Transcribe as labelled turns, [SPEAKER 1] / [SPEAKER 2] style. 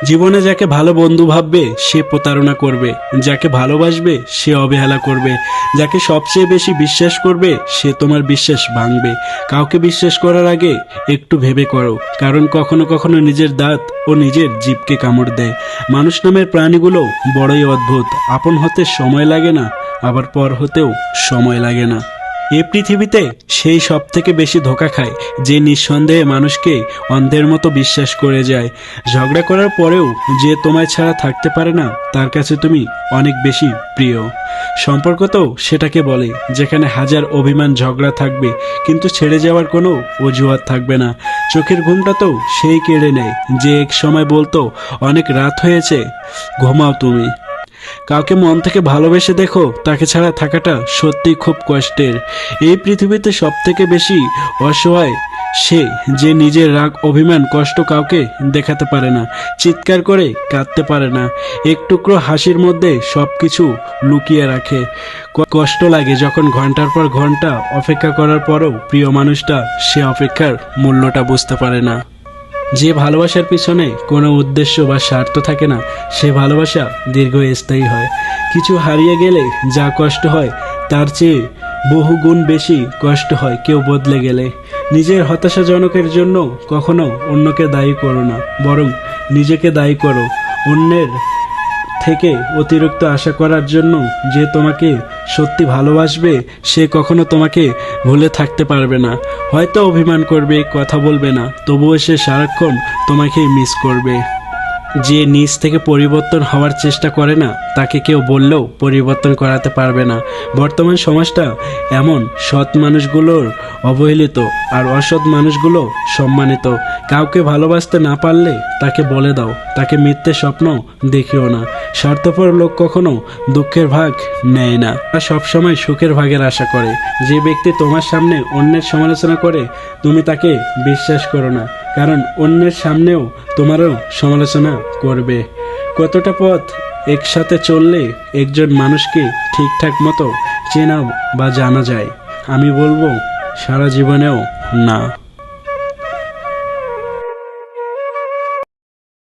[SPEAKER 1] জীবনে যাকে ভালো বন্ধু ভাববে সে প্রতারণা করবে, যাকে ভালোবাসবে সে অবহেলা করবে, যাকে সবচেয়ে বেশি বিশ্বাস করবে সে তোমার বিশ্বাস ভাঙবে। কাউকে বিশ্বাস করার আগে একটু ভেবে করো, কারণ কখনো কখনো নিজের দাঁত ও নিজের জিভকে কামড় দেয়। মানুষ নামের প্রাণীগুলো বড়ই অদ্ভুত, আপন হতে সময় লাগে না, আবার পর হতেও সময় লাগে না। এই পৃথিবীতে সেই সব থেকে বেশি ধোঁকা খায় যে নিঃসন্দেহে মানুষকে অন্ধের মতো বিশ্বাস করে যায়। ঝগড়া করার পরেও যে তোমায় ছাড়া থাকতে পারে না, তার কাছে তুমি অনেক বেশি প্রিয়। সম্পর্ক তো সেটাকে বলে যেখানে হাজার অভিমান ঝগড়া থাকবে, কিন্তু ছেড়ে যাওয়ার কোনো অজুহাত থাকবে না। চোখের ঘুমটা তো সেই কেড়ে নেয় যে এক সময় বলতো অনেক রাত হয়েছে, ঘুমাও তুমি। কাউকে মন থেকে ভালোবেসে দেখো, তাকে ছাড়া থাকাটা সত্যি খুব কষ্টের। এই পৃথিবীতে সব থেকে বেশি অসহায় সে যে নিজের রাগ অভিমান কষ্ট কাউকে দেখাতে পারে না, চিৎকার করে কাঁদতে পারে না, এক টুকরো হাসির মধ্যে সব কিছু লুকিয়ে রাখে। কষ্ট লাগে যখন ঘন্টার পর ঘন্টা অপেক্ষা করার পরও প্রিয় মানুষটা সে অপেক্ষার মূল্যটা বুঝতে পারে না। যে ভালোবাসার পিছনে কোনো উদ্দেশ্য বা স্বার্থ থাকে না, সে ভালোবাসা দীর্ঘস্থায়ী হয়। কিছু হারিয়ে গেলে যা কষ্ট হয় তার চেয়ে বহু গুণ বেশি কষ্ট হয় কেউ বদলে গেলে। নিজের হতাশাজনকের জন্য কখনো অন্যকে দায়ী করো না, বরং নিজেকে দায়ী করো। অন্যের থেকে অতিরিক্ত আশা করার জন্য যে তোমাকে সত্যি ভালোবাসবে সে কখনো তোমাকে ভুলে থাকতে পারবে না। হয়তো অভিমান করবে, কথা বলবে না, তবুও সে সারাক্ষণ তোমাকেই মিস করবে। যে নিজ থেকে পরিবর্তন হওয়ার চেষ্টা করে না, তাকে কেউ বললেও পরিবর্তন করাতে পারবে না। বর্তমান সমাজটা এমন, সৎ মানুষগুলোর অবহেলিত আর অসৎ মানুষগুলো সম্মানিত। কাউকে ভালোবাসতে না পারলে তাকে বলে দাও, তাকে মিথ্যে স্বপ্ন দেখিও না। স্বার্থপর লোক কখনো দুঃখের ভাগ নেয় না, আর সবসময় সুখের ভাগের আশা করে। যে ব্যক্তি তোমার সামনে অন্যের সমালোচনা করে, তুমি তাকে বিশ্বাস করো না, কারণ অন্যের সামনেও তোমারও সমালোচনা করবে। কতটা পথ একসাথে চললে একজন মানুষকে ঠিকঠাক মতো চেনা বা জানা যায়? আমি বলবো সারা জীবনেও না।